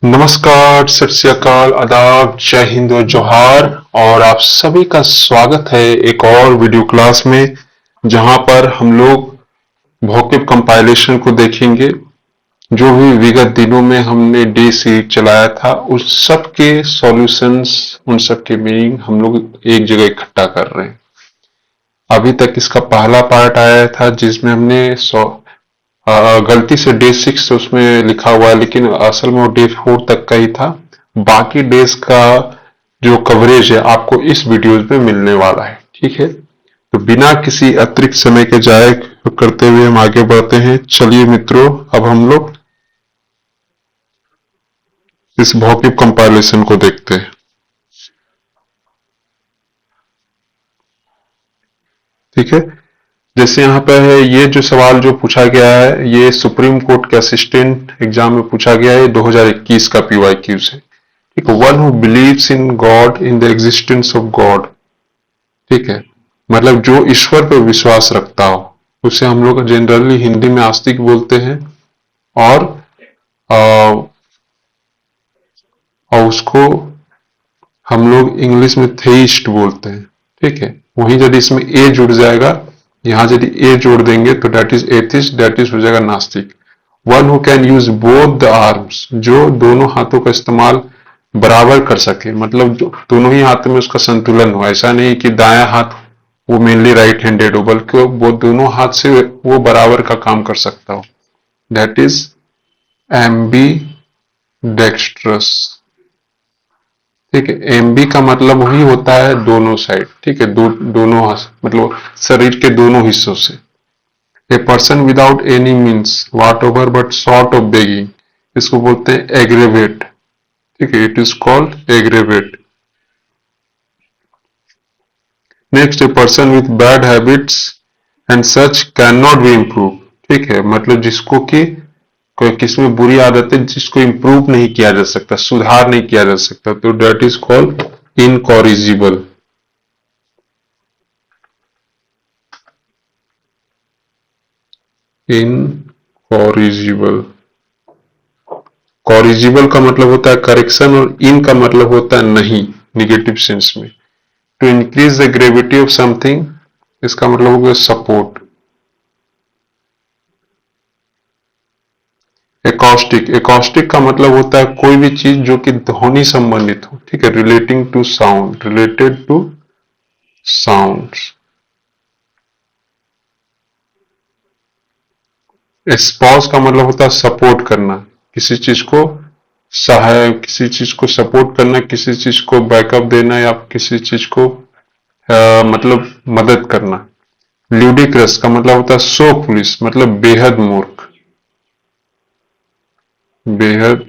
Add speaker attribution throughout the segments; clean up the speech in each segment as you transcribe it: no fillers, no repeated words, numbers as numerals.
Speaker 1: नमस्कार, सत श्री अकाल, आदाब, जय हिंद और जोहार। और आप सभी का स्वागत है एक और वीडियो क्लास में, जहां पर हम लोग वोकैब कंपाइलेशन को देखेंगे। जो भी विगत दिनों में हमने डे सीरीज चलाया था, उस सब के सॉल्यूशंस, उन सब के मीनिंग हम लोग एक जगह इकट्ठा कर रहे हैं। अभी तक इसका पहला पार्ट आया था जिसमें हमने गलती से डे 6 उसमें लिखा हुआ है, लेकिन असल में वो डे 4 तक का ही था। बाकी डेज का जो कवरेज है आपको इस वीडियोज में मिलने वाला है, ठीक है। तो बिना किसी अतिरिक्त समय के जाए करते हुए हम आगे बढ़ते हैं। चलिए मित्रों, अब हम लोग इस वोकैब कंपाइलेशन को देखते हैं, ठीक है। जैसे यहाँ पे है, ये जो सवाल जो पूछा गया है, ये सुप्रीम कोर्ट के असिस्टेंट एग्जाम में पूछा गया है, 2021 का PYQ से। ठीक है, one who believes in God, in the existence of God, ठीक है, मतलब जो ईश्वर पर विश्वास रखता हो, उसे हम लोग जनरली हिंदी में आस्तिक बोलते हैं। और और उसको हम लोग इंग्लिश में थेइस्ट बोलते हैं, ठीक है। वहीं यदि इसमें ए जुड़ जाएगा, यहां यदि ए जोड़ देंगे तो that is atheist, that is हो जाएगा नास्तिक। One who can use both the arms, जो दोनों हाथों का इस्तेमाल बराबर कर सके, मतलब दोनों ही हाथ में उसका संतुलन हो। ऐसा नहीं कि दायां हाथ वो मेनली राइट हैंडेड हो, बल्कि वो दोनों हाथ से वो बराबर का काम कर सकता हो। दैट इज एम्बी डेक्स्ट्रस, ठीक है। एमबी का मतलब वही होता है दोनों साइड, ठीक है, दोनों मतलब शरीर के दोनों हिस्सों से। A person without any means what over but short of begging, इसको बोलते हैं एग्रेवेट, ठीक है, it is called aggravate. Next, a person with bad habits and such can not be improve, ठीक है, मतलब जिसको कि किसमें बुरी आदत है जिसको इम्प्रूव नहीं किया जा सकता, सुधार नहीं किया जा सकता, तो that is called incorrigible. Incorrigible, corrigible का मतलब होता है करेक्शन, और इन का मतलब होता है नहीं, निगेटिव सेंस में। To increase the gravity of something, इसका मतलब हो गया सपोर्ट। एकॉस्टिक, एकॉस्टिक का मतलब होता है कोई भी चीज जो कि ध्वनि संबंधित हो, ठीक है, relating to sound, related to sound. Espouse का मतलब होता है सपोर्ट करना, किसी चीज को सहाय, किसी चीज को सपोर्ट करना, किसी चीज को बैकअप देना, या किसी चीज को मतलब मदद करना। ल्यूडिक्रस का मतलब होता है सो फुलिश, मतलब बेहद मूर्ख, बेहद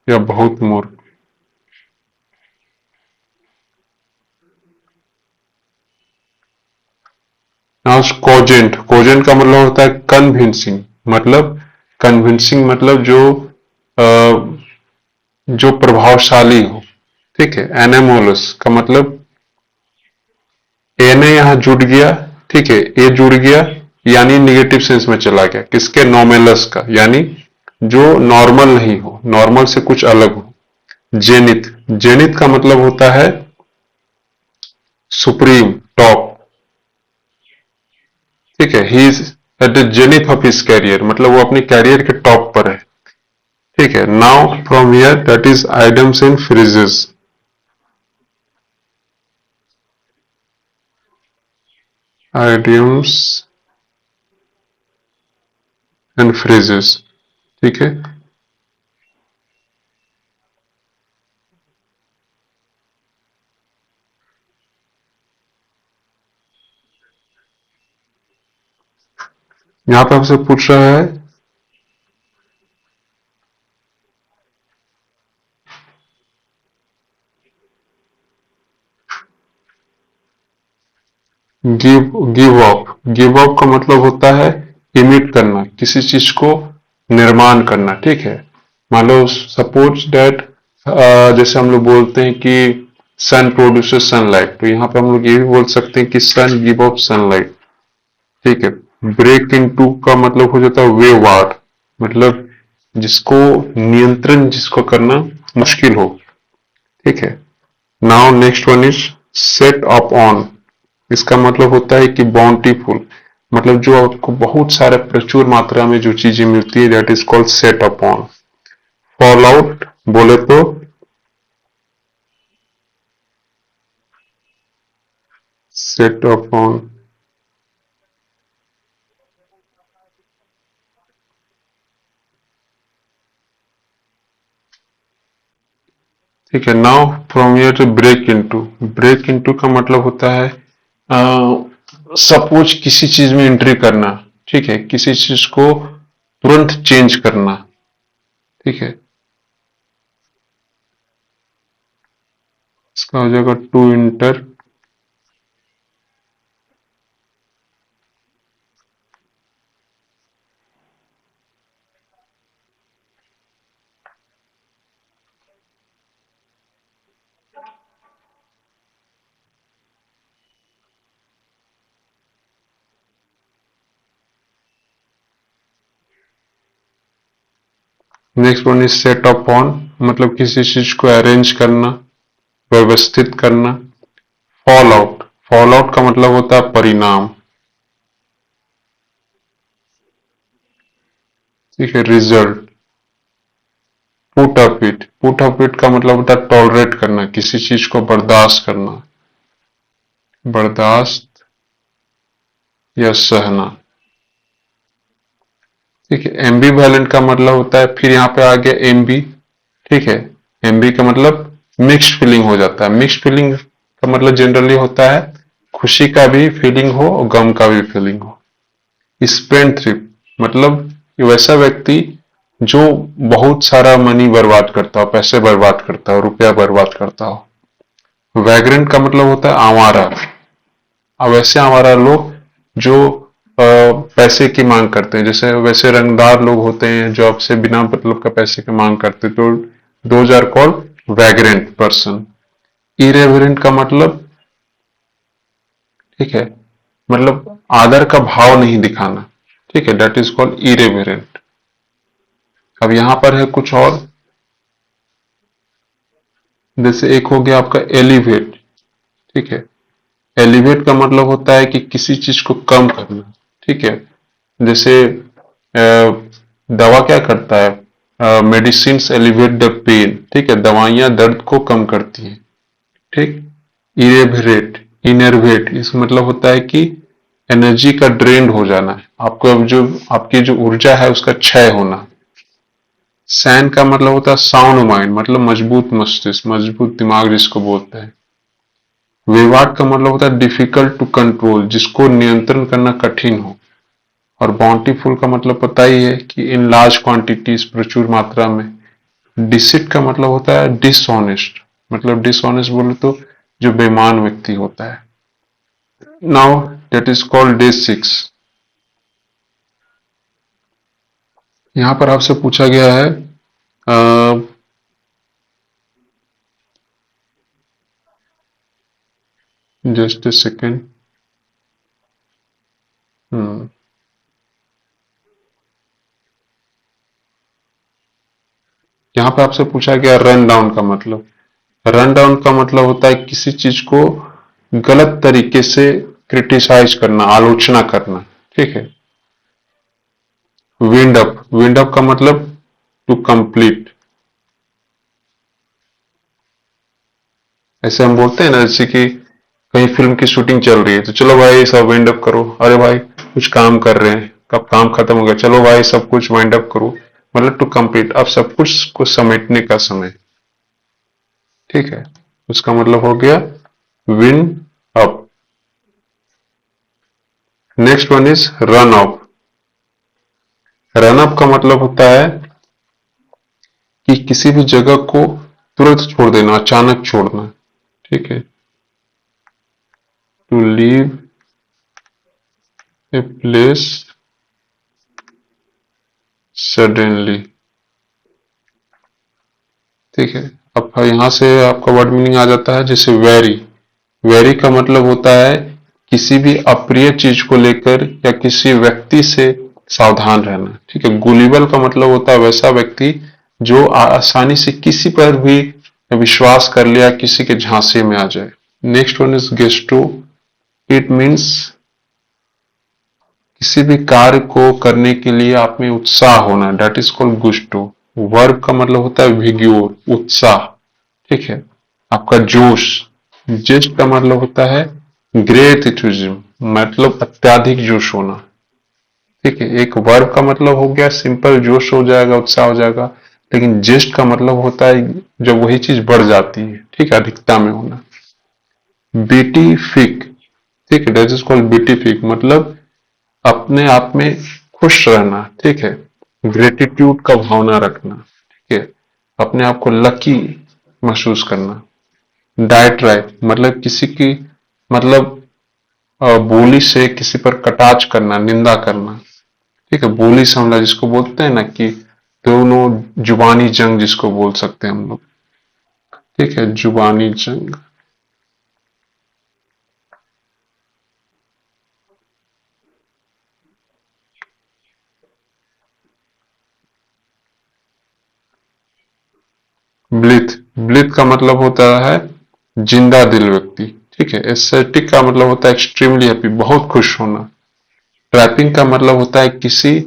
Speaker 1: या बहुत मूर्ख। कोजेंट, कोजेंट का मतलब होता है कन्विंसिंग, मतलब कन्विंसिंग मतलब जो प्रभावशाली हो, ठीक है। एनेमोलस का मतलब एने यहां जुड़ गया, ठीक है, ए जुड़ गया, यानी निगेटिव सेंस में चला गया, किसके, नॉर्मलस का, यानी जो नॉर्मल नहीं हो, नॉर्मल से कुछ अलग हो। जेनिथ, जेनिथ का मतलब होता है सुप्रीम, टॉप, ठीक है। He is at the zenith of his career, मतलब वो अपने कैरियर के टॉप पर है, ठीक है। Now from here that is idioms and phrases, idioms and phrases, ठीक है। यहां पे आपसे पूछ रहा है गिव अप, गिव अप का मतलब होता है इमिट करना, किसी चीज को निर्माण करना, ठीक है। मान लो सपोज दैट, जैसे हम लोग बोलते हैं कि सन प्रोड्यूसेस सनलाइट, तो यहाँ पे हम लोग ये भी बोल सकते हैं कि सन गिव अप सनलाइट, ठीक है। ब्रेक इन टू का मतलब हो जाता है वेव आउट, मतलब जिसको नियंत्रण जिसको करना मुश्किल हो, ठीक है। Now next one is set up on. इसका मतलब होता है कि बाउंटीफुल, मतलब जो आपको बहुत सारे प्रचुर मात्रा में जो चीजें मिलती है, that is called set up on. Fall out बोले तो सेट अप ऑन, ठीक है। Now from here to break into. Break into का मतलब होता है सपोज किसी चीज में एंट्री करना, ठीक है, किसी चीज को तुरंत चेंज करना, ठीक है। इसका हो जाएगा to inter. Next one is set up on, मतलब किसी चीज को अरेंज करना, व्यवस्थित करना। फॉल आउट, फॉल आउट का मतलब होता है परिणाम, ठीक है, result. Put up it, put up it का मतलब होता है टॉलरेट करना, किसी चीज को बर्दाश्त करना, बर्दाश्त या सहना, ठीक है। एम्बीवैलेंट का मतलब होता है, फिर यहाँ पे आ गया एमबी, ठीक है। एमबी का मतलब मिक्स्ड फीलिंग हो जाता है। मिक्स्ड फीलिंग का मतलब जनरली होता है खुशी का भी फीलिंग हो और गम का भी फीलिंग हो। स्पेंड थ्रिप मतलब वैसा व्यक्ति जो बहुत सारा मनी बर्बाद करता हो, पैसे बर्बाद करता हो, रुपया बर्बाद करता हो। वैग्रेंट का मतलब होता है आवारा। अब ऐसे आवारा लोग जो पैसे की मांग करते हैं, जैसे वैसे रंगदार लोग होते हैं जो आपसे बिना मतलब का पैसे की मांग करते हैं, तो those are called vagrant person. Irreverent का मतलब, ठीक है, मतलब आदर का भाव नहीं दिखाना, ठीक है, दैट इज कॉल्ड इरेवरेंट। अब यहां पर है कुछ और, जैसे एक हो गया आपका एलिवेट, ठीक है। एलिवेट का मतलब होता है कि किसी चीज को कम करना, ठीक है। जैसे दवा क्या करता है, मेडिसिन एलिवेट द पेन, ठीक है, दवाइयां दर्द को कम करती हैं, ठीक। इरेवरेट, इनर्वेट, इस मतलब होता है कि एनर्जी का ड्रेन हो जाना है, आपको अब जो आपकी जो ऊर्जा है उसका क्षय होना। सैन का मतलब होता है साउंड माइंड, मतलब मजबूत मस्तिष्क, मजबूत दिमाग जिसको बोलते हैं। विवाद का मतलब होता है डिफिकल्ट टू कंट्रोल, जिसको नियंत्रण करना कठिन हो। और बाउंटीफुल का मतलब पता ही है कि इन लार्ज क्वांटिटीज, प्रचुर मात्रा में। डिसिट का मतलब होता है डिसऑनेस्ट, मतलब डिसऑनेस्ट बोले तो जो बेईमान व्यक्ति होता है। Now that is called day 6। यहां पर आपसे पूछा गया है जस्ट ए सेकेंड। यहां पे आपसे पूछा गया रन डाउन का मतलब। रन डाउन का मतलब होता है किसी चीज को गलत तरीके से क्रिटिसाइज करना, आलोचना करना, ठीक है। विंड अप का मतलब टू कंप्लीट। ऐसे हम बोलते हैं ना, जैसे कि कहीं फिल्म की शूटिंग चल रही है तो चलो भाई सब वाइंड अप करो, अरे भाई कुछ काम कर रहे हैं, कब काम खत्म हो गया, चलो भाई सब कुछ वाइंड अप करो, मतलब टू कंप्लीट, अब सब कुछ को समेटने का समय, ठीक है। उसका मतलब हो गया win up. Next one is run up. Run up का मतलब होता है कि किसी भी जगह को तुरंत छोड़ देना, अचानक छोड़ना, ठीक है। To leave a place suddenly, ठीक है। अब यहां से आपका वर्ड मीनिंग आ जाता है, जैसे वेरी। वेरी का मतलब होता है किसी भी अप्रिय चीज को लेकर या किसी व्यक्ति से सावधान रहना। ठीक है, गुलिबल का मतलब होता है वैसा व्यक्ति जो आसानी से किसी पर भी विश्वास कर लिया, किसी के झांसे में आ जाए। Next one is गेस्टो। It means किसी भी कार्य को करने के लिए आप में उत्साह होना, that is called gusto. Verb का मतलब होता है विग्योर, उत्साह। ठीक है, आपका जोश। जेस्ट का मतलब होता है ग्रेट एंथुसिज्म, मतलब अत्याधिक जोश होना। ठीक है, एक वर्ब का मतलब हो गया सिंपल जोश हो जाएगा, उत्साह हो जाएगा, लेकिन जेस्ट का मतलब होता है जब वही चीज बढ़ जाती है। ठीक है, अधिकता में होना। बीटीफिक। ठीक है, दैट इज कॉल्ड बीटीफिक, मतलब अपने आप में खुश रहना। ठीक है, ग्रेटिट्यूड का भावना रखना। ठीक है, अपने आप को लकी महसूस करना। डायट्राइट मतलब किसी की, मतलब बोली से किसी पर कटाक्ष करना, निंदा करना। ठीक है, बोली से हमला जिसको बोलते हैं ना, कि दोनों जुबानी जंग जिसको बोल सकते हैं हम लोग। ठीक है, जुबानी जंग। ब्लिथ। ब्लिथ का मतलब होता है जिंदा दिल व्यक्ति। ठीक है, एस्थेटिक का मतलब होता है एक्सट्रीमली हैप्पी, बहुत खुश होना। ट्रैपिंग का मतलब होता है किसी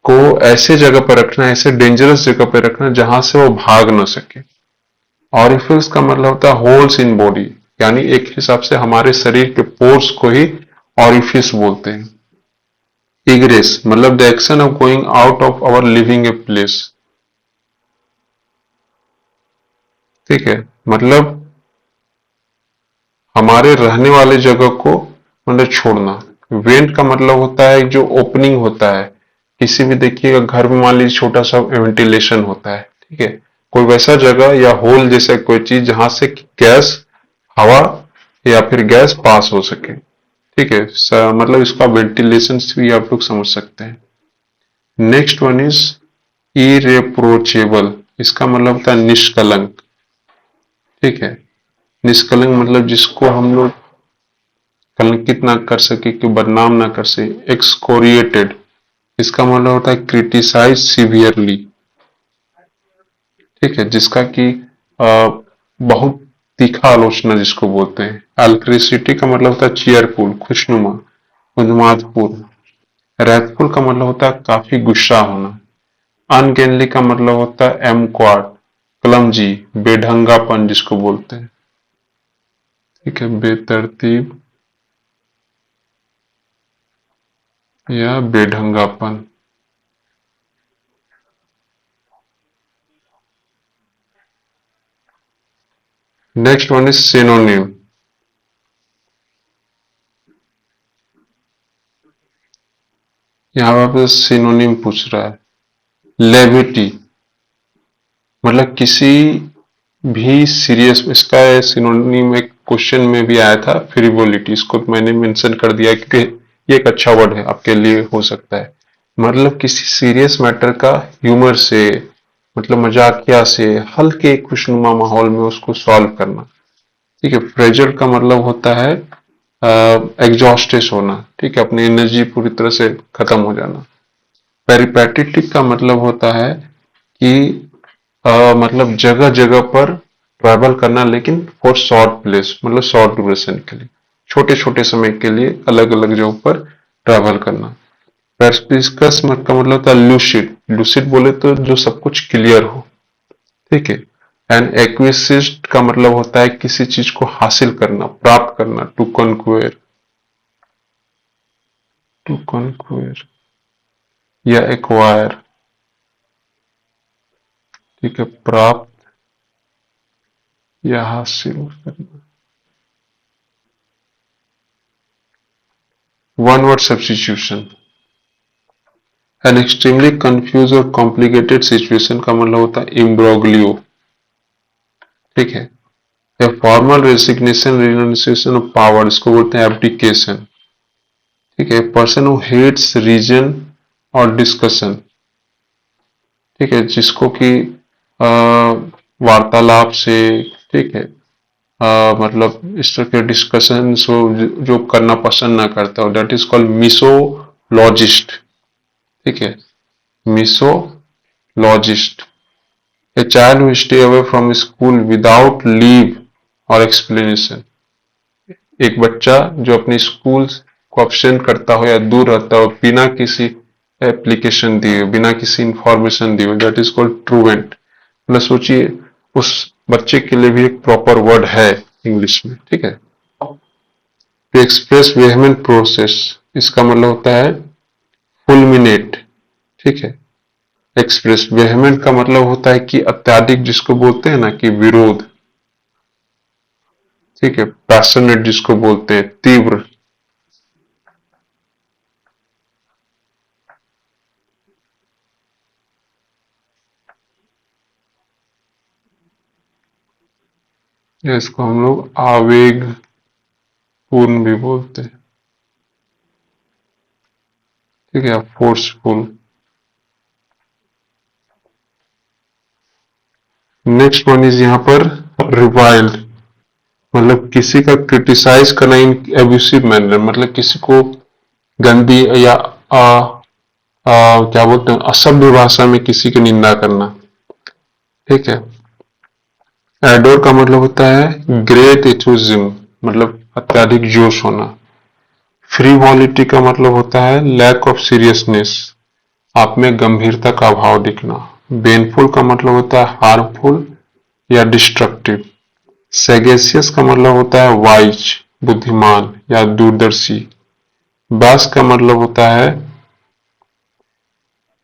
Speaker 1: को ऐसे जगह पर रखना, ऐसे डेंजरस जगह पर रखना जहां से वो भाग ना सके। ऑरिफिस का मतलब होता है होल्स इन बॉडी, यानी एक हिसाब से हमारे शरीर के पोर्स को ही ऑरिफिस बोलते हैं। इग्रेस मतलब the action of going out of or leaving a place. ठीक है, मतलब हमारे रहने वाले जगह को मतलब छोड़ना। वेंट का मतलब होता है जो ओपनिंग होता है किसी भी, देखिएगा घर में मान लीजिए छोटा सा वेंटिलेशन होता है। ठीक है, कोई वैसा जगह या होल जैसा कोई चीज जहां से गैस, हवा या फिर गैस पास हो सके। ठीक है, मतलब इसका वेंटिलेशन भी आप लोग समझ सकते हैं। Next one is irreproachable. इसका मतलब होता है निष्कलंक। ठीक है, निष्कलंक मतलब जिसको हम लोग कलंकित ना कर सके, कि बदनाम ना कर सके। एक्सकोरिएटेड, इसका मतलब होता है क्रिटिसाइज सीवियरली। ठीक है, जिसका कि बहुत तीखा आलोचना जिसको बोलते हैं। अल्क्रिसिटी का मतलब होता है चीयरफुल, खुशनुमा, उन्मादपूर्ण। रैथफुल का मतलब होता है काफी गुस्सा होना। अनगेनली का मतलब होता है एमक्वाड, क्लमजी, बेढंगापन जिसको बोलते हैं। ठीक है, बेतरतीब या बेढंगापन। Next one is synonym. यहाँ पे सिनोनिम पूछ रहा है। लेविटी मतलब किसी भी सीरियस, इसका सिनोनिम एक क्वेश्चन में भी आया था, फ्रिवोलिटी, इसको मैंने मेंशन कर दिया क्योंकि ये एक अच्छा वर्ड है आपके लिए हो सकता है। मतलब किसी सीरियस मैटर का ह्यूमर से, मतलब मजाकिया से, हल्के खुशनुमा माहौल में उसको सॉल्व करना। ठीक है, फ्रेजल का मतलब होता है एग्जॉस्टेड होना। ठीक है, अपनी एनर्जी पूरी तरह से खत्म हो जाना। पेरिपेटेटिक का मतलब होता है कि मतलब जगह जगह पर ट्रैवल करना, लेकिन फॉर शॉर्ट प्लेस, मतलब शॉर्ट ड्यूरेशन के लिए, छोटे छोटे समय के लिए अलग अलग जगह पर ट्रैवल करना। परस्पिकस का मतलब होता है लूसिड। लूसिड बोले तो जो सब कुछ क्लियर हो। ठीक है, एंड एक्विसिस्ट का मतलब होता है किसी चीज को हासिल करना, प्राप्त करना। टू कॉन्क्वेयर, टू कॉन्क्वेयर या एक्वायर। ठीक है, प्राप्त या हासिल करना। One word substitution. An extremely confuse और कॉम्प्लिकेटेड सिचुएशन का मतलब होता है इम्ब्रोग्लियो। ठीक है, a formal resignation, renunciation of power, इसको बोलते हैं एब्डिकेशन। ठीक है, पर्सन हु हेट्स रीजन और डिस्कशन। ठीक है, जिसको कि वार्तालाप से, ठीक है, मतलब इस तरह के डिस्कशन जो करना पसंद ना करता हो, दैट इज कॉल्ड मिसोलॉजिस्ट। ठीक है, misologist, a child who stay away from school without leave और एक्सप्लेनेशन, एक बच्चा जो अपने स्कूल को अब्सेंट करता हो या दूर रहता हो बिना किसी एप्लीकेशन दिए, बिना किसी इंफॉर्मेशन दिए, दैट इज कॉल्ड ट्रूवेंट। मतलब सोचिए उस बच्चे के लिए भी एक प्रॉपर वर्ड है इंग्लिश में, ठीक है। टू एक्सप्रेस वेहमेंट प्रोसेस, इसका मतलब होता है फुलमिनेट, ठीक है। एक्सप्रेस वेहमेंट का मतलब होता है कि अत्यधिक, जिसको बोलते हैं ना कि विरोध, ठीक है। पैशनेट जिसको बोलते हैं तीव्र। इसको हम लोग आवेग पूर्ण भी बोलते हैं, ठीक है, फोर्सफुल। नेक्स्ट वन इज यहाँ पर रिवाइल्ड, मतलब किसी का क्रिटिसाइज करना इन एब्यूसिव मैनर, मतलब किसी को गंदी या क्या बोलते हैं असभ्य भाषा में किसी की निंदा करना, ठीक है। एडोर का मतलब होता है ग्रेट एथुजिज्म, मतलब अत्यधिक जोश होना। फ्रीवॉलिटी का मतलब होता है लैक ऑफ सीरियसनेस, आप में गंभीरता का अभाव दिखना। बेनफुल का मतलब होता है हार्मफुल या डिस्ट्रक्टिव। सेगेसियस का मतलब होता है वाइज, बुद्धिमान या दूरदर्शी। बास का मतलब होता है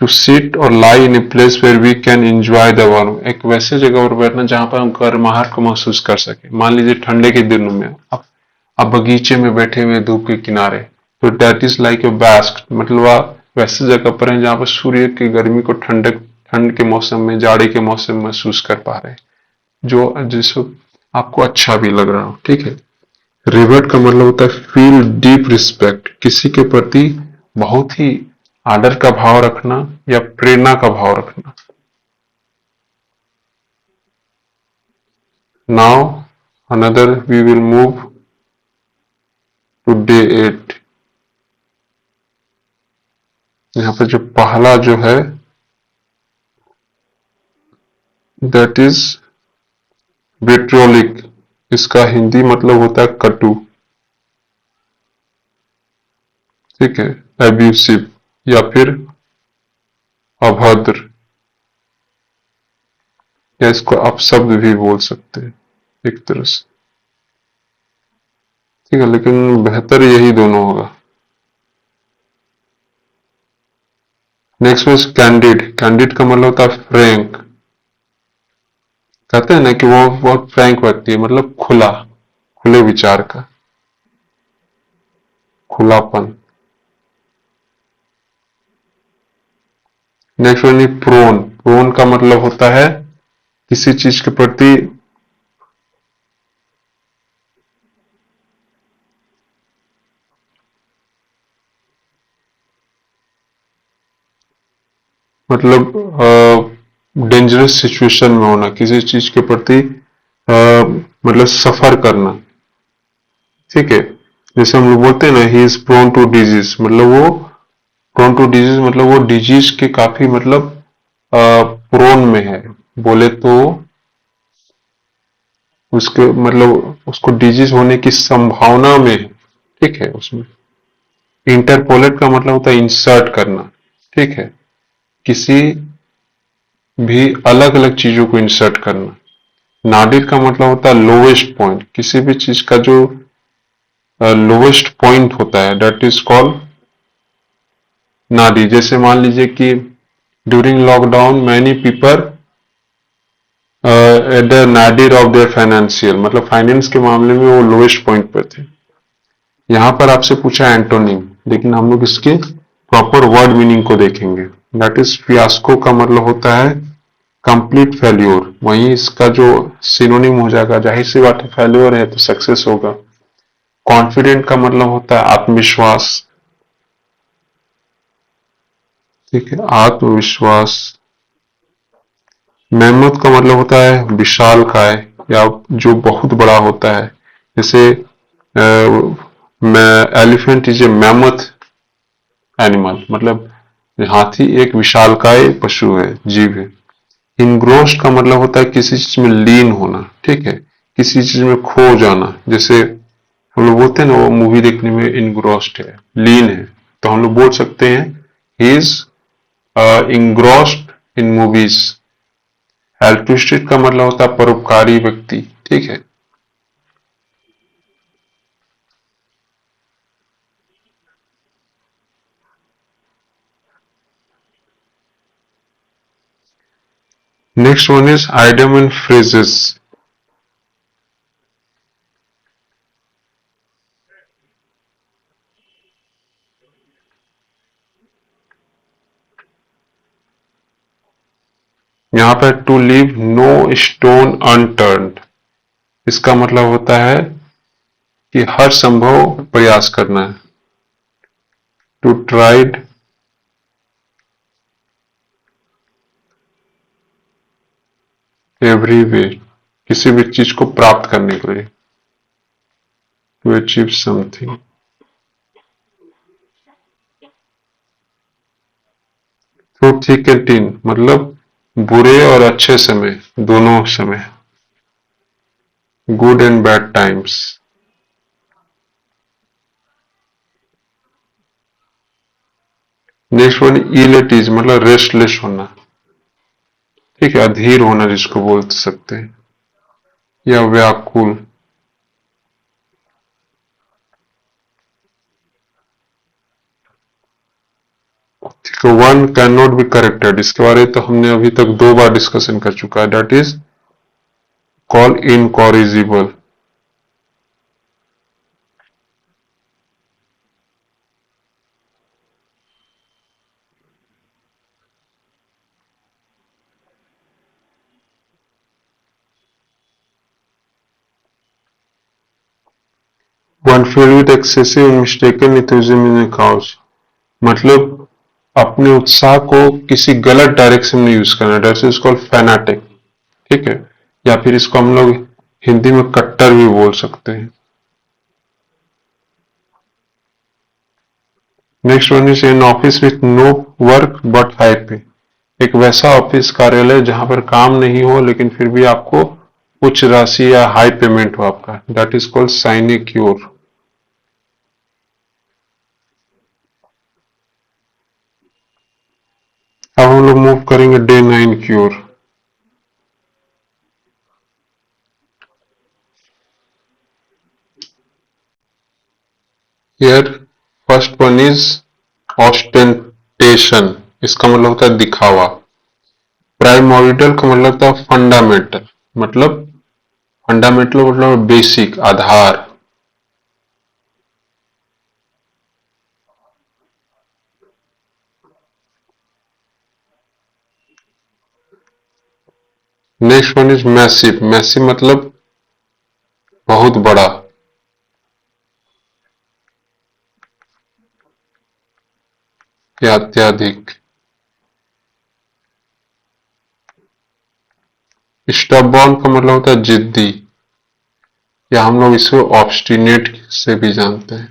Speaker 1: टू सिट और lie in a place where we can enjoy the warm, एक वैसे जगह पर बैठना जहां पर हम गर्माहट को महसूस कर सके। मान लीजिए ठंडे के दिनों में आप बगीचे में बैठे हुए धूप के किनारे, तो that is like a bask, मतलब आप वैसे जगह पर हैं जहां पर सूर्य की गर्मी को ठंड के मौसम में, जाड़े के मौसम में महसूस कर पा रहे हैं, जो जिसको आपको अच्छा भी लग रहा हो, ठीक है। रिवर्ट का मतलब होता है फील डीप रिस्पेक्ट, किसी के प्रति बहुत ही आदर का भाव रखना या प्रेरणा का भाव रखना। Now another we will move to day 8। यहाँ पे जो पहला जो है दैट इज विट्रोलिक, इसका हिंदी मतलब होता है कटु, ठीक है। एब्यूसिव या फिर अभद्र, या इसको आप शब्द भी बोल सकते हैं एक तरह से, ठीक है, लेकिन बेहतर यही दोनों होगा। नेक्स्ट में कैंडिड, कैंडिड का मतलब होता है फ्रैंक, कहते हैं ना कि वो बहुत फ्रैंक व्यक्ति है, मतलब खुला, खुले विचार का, खुलापन। नेक्स्ट वन प्रोन, प्रोन का मतलब होता है किसी चीज के प्रति मतलब डेंजरस सिचुएशन में होना, किसी चीज के प्रति मतलब सफर करना, ठीक है। जैसे हम लोग बोलते हैं ना he is prone to disease, मतलब वो प्रोन टू डिजीज मतलब वो डिजीज के काफी मतलब प्रोन में है, बोले तो उसके मतलब उसको डिजीज होने की संभावना में है, ठीक है। उसमें इंटरपोलेट का मतलब होता है इंसर्ट करना, ठीक है, किसी भी अलग अलग चीजों को इंसर्ट करना। नाडिर का मतलब होता है लोवेस्ट पॉइंट, किसी भी चीज का जो लोवेस्ट पॉइंट होता है दैट इज कॉल्ड नाडी। जैसे मान लीजिए कि during lockdown many people at the nadir of their financial, मतलब फाइनेंस के मामले में वो लोवेस्ट पॉइंट पर थे। यहां पर आपसे पूछा एंटोनिम, लेकिन हम लोग इसके प्रॉपर वर्ड मीनिंग को देखेंगे। दैट इज फियास्को का मतलब होता है कंप्लीट फेल्योर, वहीं इसका जो सिनोनिम हो जाएगा, जाहिर सी बात है फेल्योर है तो सक्सेस होगा। कॉन्फिडेंट का मतलब होता है आत्मविश्वास, ठीक है, आत्मविश्वास। मैमथ का मतलब होता है विशाल काय या जो बहुत बड़ा होता है, जैसे elephant is a mammoth animal, मतलब हाथी एक विशालकाय पशु है, जीव है। इनग्रोस्ड का मतलब होता है किसी चीज में लीन होना, ठीक है, किसी चीज में खो जाना। जैसे हम लोग बोलते हैं ना वो मूवी देखने में इनग्रोस्ड है, लीन है, तो हम लोग बोल सकते हैं he is engrossed in movies. Altruistic का मतलब होता है परोपकारी व्यक्ति, ठीक है। Next one is idiom and phrases. यहाँ पर to leave no stone unturned, इसका मतलब होता है कि हर संभव प्रयास करना है। टू ट्राइड एवरी वे, किसी भी चीज को प्राप्त करने के लिए। To achieve something. Through thick and thin मतलब बुरे और अच्छे समय, दोनों समय। Good and bad times. Next one ill at ease मतलब रेस्टलेस होना, ठीक है, अधीर होना जिसको बोल सकते हैं, या व्याकुल। ठीक है, one can not be corrected, इसके बारे में तो हमने अभी तक 2 बार डिस्कशन कर चुका है, that is call incorrigible. One filled with excessive mistaken enthusiasm in cause, मतलब अपने उत्साह को किसी गलत डायरेक्शन में यूज करना, दैट इज कॉल्ड फैनाटिक, ठीक है, या फिर इसको हम लोग हिंदी में कट्टर भी बोल सकते हैं। Next one is an office with no work but high pay, एक वैसा ऑफिस कार्यालय जहां पर काम नहीं हो लेकिन फिर भी आपको उच्च राशि या हाई पेमेंट हो आपका, दैट इज कॉल्ड साइनेक्योर। अब हम लोग मूव करेंगे डे 9 की ओर। Here first one is ostentation, इसका मतलब होता है दिखावा। प्राइमोर्डियल का मतलब होता है फंडामेंटल, मतलब फंडामेंटल मतलब basic, Aadhaar. Next one is massive, massive मतलब बहुत बड़ा या अत्यधिक। स्टबॉर्न का मतलब होता है जिद्दी, या हम लोग इसको ऑब्स्टिनेट से भी जानते हैं।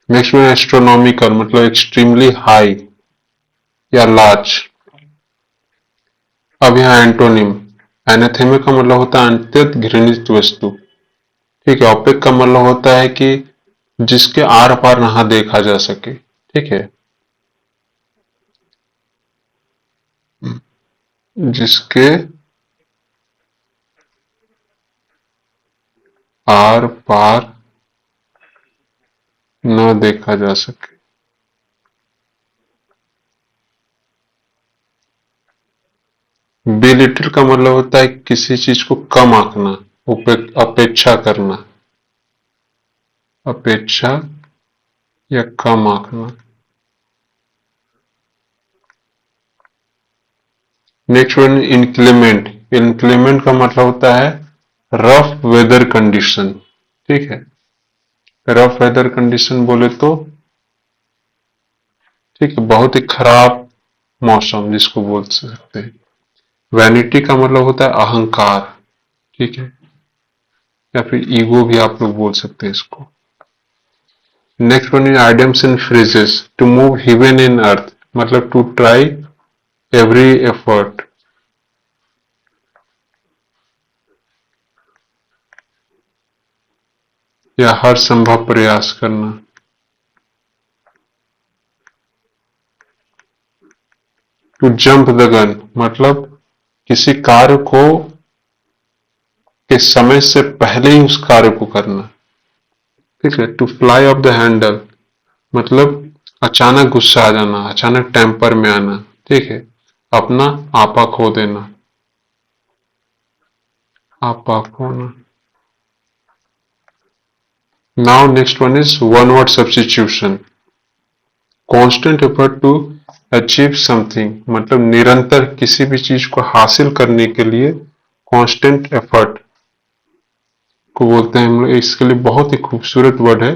Speaker 1: नेक्स्ट में एस्ट्रोनॉमिकल मतलब एक्सट्रीमली हाई या लार्ज। अब यहाँ एंटोनिम, एनाथेमा का मतलब होता है अत्यंत घृणित वस्तु, ठीक है। ओपेक का मतलब होता है कि जिसके आर पार ना देखा जा सके, ठीक है, जिसके आर पार न देखा जा सके। बिलिटल का मतलब होता है किसी चीज को कम आंकना, अपेक्षा करना, अपेक्षा या कम आंकना। नेक्स्ट वन इंक्लीमेंट, इंक्लीमेंट का मतलब होता है रफ वेदर कंडीशन, ठीक है, रफ वेदर कंडीशन बोले तो ठीक है, बहुत ही खराब मौसम जिसको बोल सकते हैं। वैनिटी का मतलब होता है अहंकार, ठीक है। या फिर ईगो भी आप लोग बोल सकते हैं इसको। Next one is idioms and phrases. To move heaven and earth, मतलब टू ट्राई एवरी एफर्ट, या हर संभव प्रयास करना। टू जंप द गन, मतलब किसी कार्य को के समय से पहले ही उस कार्य को करना। ठीक है। To fly off the handle, मतलब अचानक गुस्सा आ जाना, अचानक टेम्पर में आना। ठीक है। अपना आपा खो देना, आपा खोना। Now next one is one word substitution. Constant effort to achieve something, मतलब निरंतर किसी भी चीज को हासिल करने के लिए कांस्टेंट एफर्ट को बोलते हैं हम लोग। इसके लिए बहुत ही खूबसूरत वर्ड है,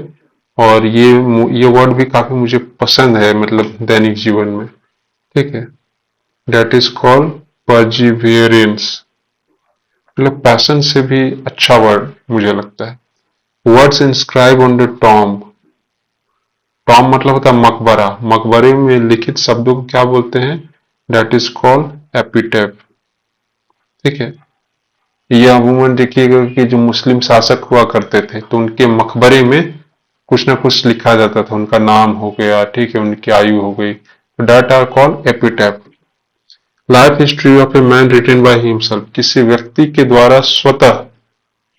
Speaker 1: और ये वर्ड भी काफी मुझे पसंद है, मतलब दैनिक जीवन में। ठीक है। दैट इज कॉल्ड परजिवियरेंस, मतलब पैशन से भी अच्छा वर्ड मुझे लगता है। Words inscribe on the tomb. Tomb मतलब होता है मकबरा, मकबरे में लिखित शब्दों को क्या बोलते हैं? That is called epitaph. ठीक है। ये अमूमन देखिएगा कि जो मुस्लिम शासक हुआ करते थे तो उनके मकबरे में कुछ ना कुछ लिखा जाता था, उनका नाम हो गया, ठीक है, उनकी आयु हो गई, that are called epitaph. Life history of a man written by himself, किसी व्यक्ति के द्वारा स्वतः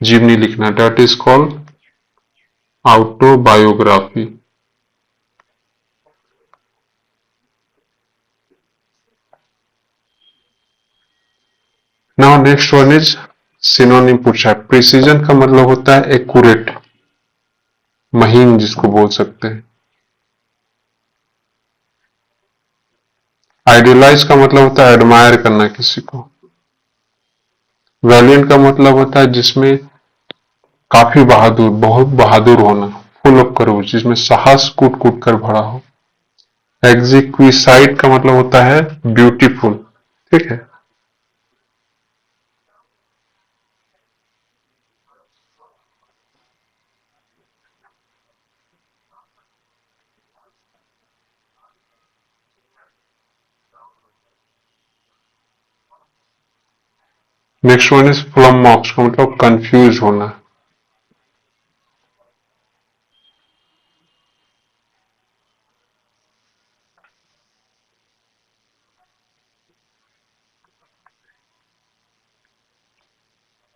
Speaker 1: जीवनी लिखना, that is called autobiography. Now next one is synonym पूछा है। प्रिसीजन का मतलब होता है एक्यूरेट, महीन जिसको बोल सकते हैं। आइडियलाइज का मतलब होता है एडमायर करना किसी को। वैलियंट का मतलब होता है जिसमें काफी बहादुर, बहुत बहादुर होना, फुल ऑफ करोज, जिसमें साहस कूट कूट कर भरा हो। एग्जिक्विसाइड का मतलब होता है ब्यूटीफुल। ठीक है। नेक्स्ट वन इज फ्लमॉक्स का मतलब कंफ्यूज होना।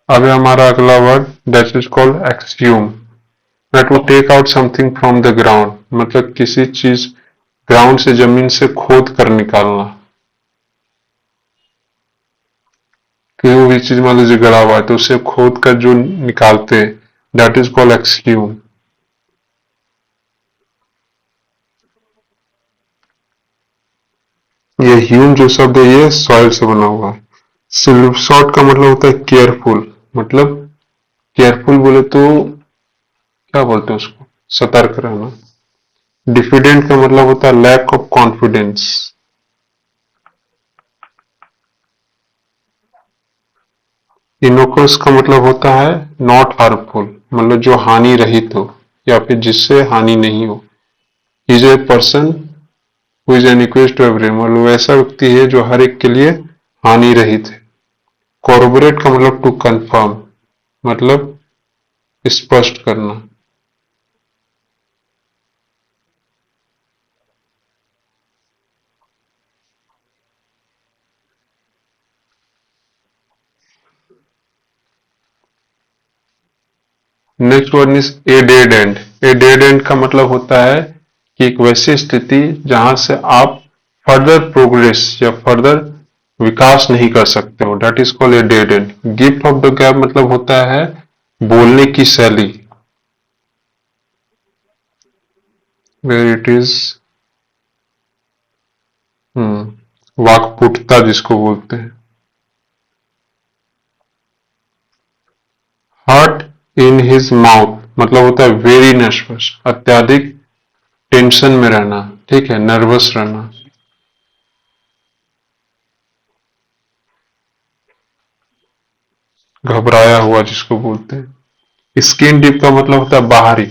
Speaker 1: अब हमारा अगला word that is called exhume. That to take out something from the ground, मतलब किसी चीज ग्राउंड से, जमीन से खोद कर निकालना। कोई भी चीज मान लीजिए गड़ा हुआ है तो उसे खोद कर जो निकालते हैं, दैट इज कॉल्ड एक्सह्यूम। ये ह्यूम जो शब्द है ये सॉइल से बना हुआ है। सिल्वशॉट का मतलब होता है केयरफुल, मतलब केयरफुल बोले तो क्या बोलते हैं उसको, सतर्क रहना। डिफिडेंट का मतलब होता है लैक ऑफ कॉन्फिडेंस। इनोकस का मतलब होता है नॉट हार्मफुल, मतलब जो हानि रहित हो या फिर जिससे हानि नहीं हो। Is a person who is an equest to every, मतलब ऐसा व्यक्ति है जो हर एक के लिए हानि रहित है। कॉर्पोरेट का मतलब टू कंफर्म, मतलब स्पष्ट करना। Next one is a dead and. A dead and का मतलब होता है कि एक वैसी स्थिति जहां से आप फर्दर प्रोग्रेस या फर्दर विकास नहीं कर सकते हो, that is called a dead and. Gift of the gap मतलब होता है बोलने की शैली, वेर इट इज वाक्पुटता जिसको बोलते हैं। हार्ट इन हिज माउथ मतलब होता है वेरी नर्वस, अत्याधिक टेंशन में रहना, ठीक है, नर्वस रहना। घबराया हुआ जिसको बोलते हैं। स्किन डीप का मतलब होता है बाहरी,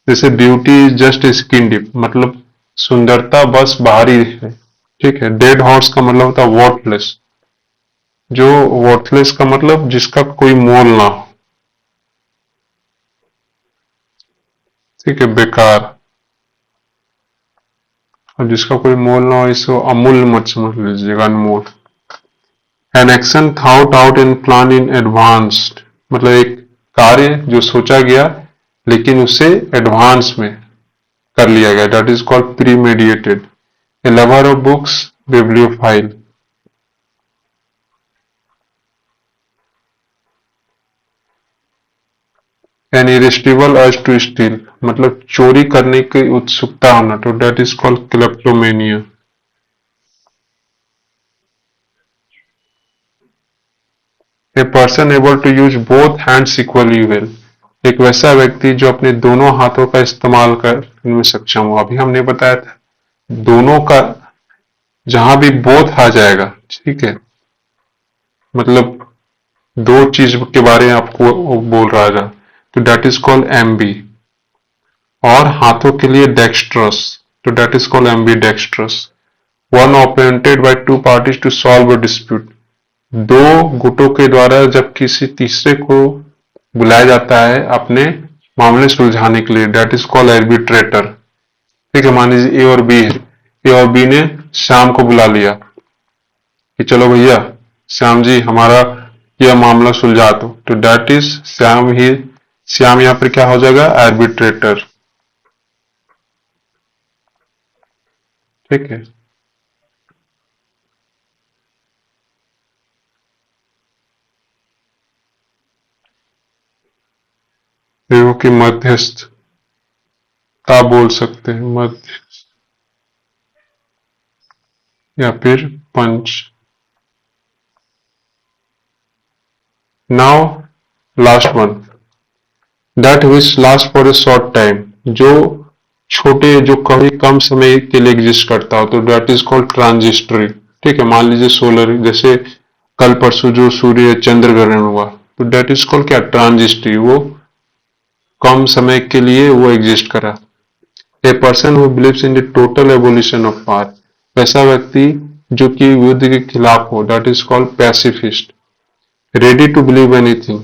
Speaker 1: जैसे beauty is just skin deep, मतलब सुंदरता बस बाहरी है। ठीक है। डेड हॉर्स का मतलब होता है वर्थलेस, जो वर्थलेस का मतलब जिसका कोई मोल ना हो। ठीक है, बेकार। और जिसका कोई मोल ना हो इसको अमूल्य मत समझ लीजिएगा, अनमोल। An action thought out in plan in advanced, मतलब एक कार्य जो सोचा गया लेकिन उसे एडवांस में कर लिया गया, that is called premeditated. A lover of books, bibliophile. An irresistible urge to steel, मतलब चोरी करने की उत्सुकता होना, तो that is called kleptomania. A person able to use both hands equally well, एक वैसा व्यक्ति जो अपने दोनों हाथों का इस्तेमाल करने में सक्षम हो। अभी हमने बताया था दोनों का, जहां भी बोथ आ जाएगा, ठीक है, मतलब दो चीज के बारे में आपको वो बोल रहा था, तो दैट इज कॉल्ड एम्बी। और हाथों के लिए डेक्स्ट्रस, तो that is called ambidextrous. One operated by two parties to solve a dispute, दो गुटों के द्वारा जब किसी तीसरे को बुलाया जाता है अपने मामले सुलझाने के लिए, दैट इज कॉल्ड आर्बिट्रेटर। ठीक है, मान लीजिए ए और बी है, ए और बी ने श्याम को बुला लिया कि चलो भैया श्याम जी हमारा यह मामला सुलझा दो, तो दैट इज श्याम यहाँ पर क्या हो जाएगा, आर्बिट्रेटर। ठीक है। देखो कि मध्यस्थता बोल सकते हैं, मध्य या फिर पंच। Now last one, that which last for a short time, जो छोटे, जो कभी कम समय के लिए एग्जिस्ट करता हो, तो दैट इज कॉल्ड ट्रांजिस्टरी। ठीक है, मान लीजिए सोलर, जैसे कल परसों जो सूर्य चंद्र ग्रहण हुआ, तो दैट इज कॉल्ड क्या, ट्रांजिस्टरी, वो कम समय के लिए वो एग्जिस्ट करा। A person who believes in the total abolition of power, वैसा व्यक्ति जो कि युद्ध के खिलाफ हो, that is called pacifist. Ready to believe anything,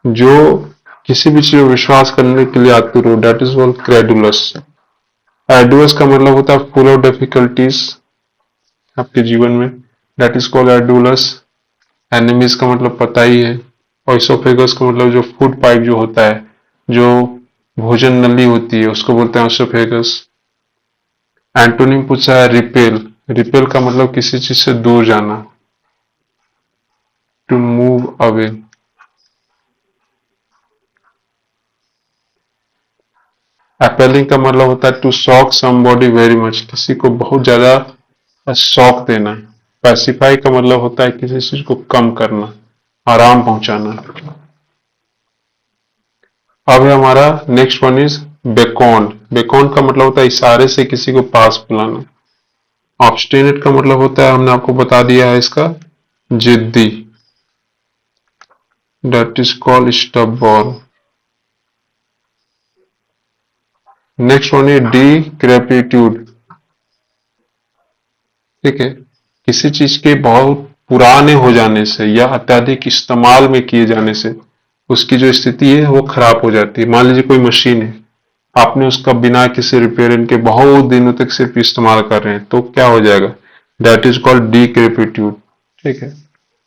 Speaker 1: जो किसी भी चीज में विश्वास करने के लिए आतुर हो, दैट इज कॉल्ड क्रेडुलस। एडुअस का मतलब होता है फुल ऑफ डिफिकल्टीज आपके जीवन में, दैट इज कॉल्ड एडुलस। एनिमीज का मतलब पता ही है। और इसोफेगस का मतलब जो फूड पाइप जो होता है, जो भोजन नली होती है, उसको बोलते हैं इसोफेगस। एंटोनिम पूछा है रिपेल, रिपेल का मतलब किसी चीज से दूर जाना, टू मूव अवे। अपेलिंग का मतलब होता है to shock somebody very much, किसी को बहुत ज्यादा शॉक देना। पैसिफाई का मतलब होता है किसी चीज को कम करना, आराम पहुंचाना। अब है हमारा next one is Bacon. Bacon का मतलब होता है इशारे से किसी को पास बुलाना। ऑब्स्टिनेट का मतलब होता है, हमने आपको बता दिया है इसका, जिद्दी, that is called stubborn. Next one is decrepitude. ठीक है, किसी चीज के बहुत पुराने हो जाने से या अत्यधिक इस्तेमाल में किए जाने से उसकी जो स्थिति है वो खराब हो जाती है। मान लीजिए कोई मशीन है, आपने उसका बिना किसी रिपेयरिंग के बहुत दिनों तक सिर्फ इस्तेमाल कर रहे हैं, तो क्या हो जाएगा, दैट इज कॉल्ड डीक्रेपिट्यूड। ठीक है।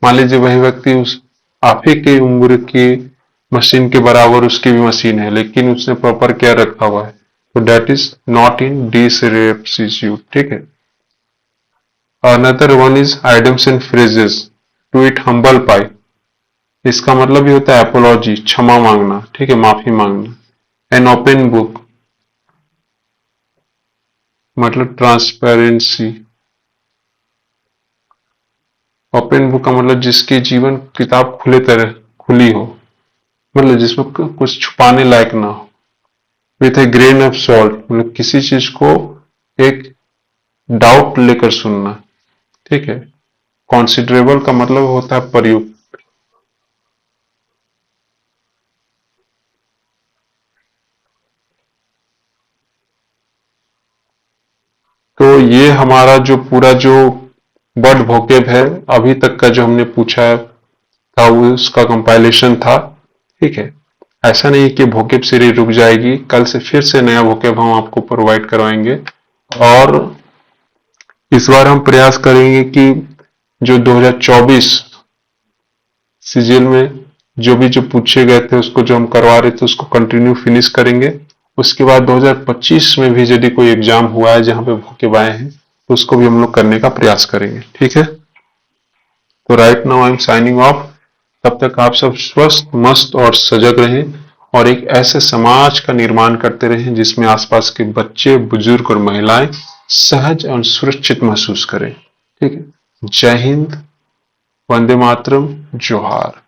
Speaker 1: मान लीजिए वही व्यक्ति उस आप ही की उम्र की मशीन के बराबर उसकी भी मशीन है, लेकिन उसने प्रॉपर केयर रखा हुआ है, तो that is not in decrepitude. ठीक है। Another one is idioms and phrases, to eat humble pie, इसका मतलब भी होता है अपोलॉजी, क्षमा मांगना। ठीक है, माफी मांगना। एन ओपन बुक मतलब ट्रांसपेरेंसी। ओपन बुक का मतलब जिसकी जीवन किताब खुले तरह खुली हो, मतलब जिसमें कुछ छुपाने लायक ना हो। With A grain of salt, मतलब किसी चीज को एक डाउट लेकर सुनना। ठीक है। कॉन्सिडरेबल का मतलब होता है प्रयुक्त। तो ये हमारा जो पूरा जो वर्ड वोकेब है अभी तक का जो हमने पूछा था वो उसका कंपाइलेशन था। ठीक है, ऐसा नहीं कि वोकेब सीरीज रुक जाएगी, कल से फिर से नया वोकेब हम आपको प्रोवाइड करवाएंगे। और इस बार हम प्रयास करेंगे कि जो 2024 सीजन में जो पूछे गए थे उसको जो हम करवा रहे थे उसको कंटिन्यू फिनिश करेंगे। उसके बाद 2025 में भी यदि कोई एग्जाम हुआ है जहां पे वोकेब आए हैं तो उसको भी हम लोग करने का प्रयास करेंगे। ठीक है, तो right now I am signing off. तब तक आप सब स्वस्थ मस्त और सजग रहें और एक ऐसे समाज का निर्माण करते रहें जिसमें आसपास के बच्चे बुजुर्ग और महिलाएं सहज और सुरक्षित महसूस करें। ठीक है, जय हिंद, वंदे मातरम, जोहार।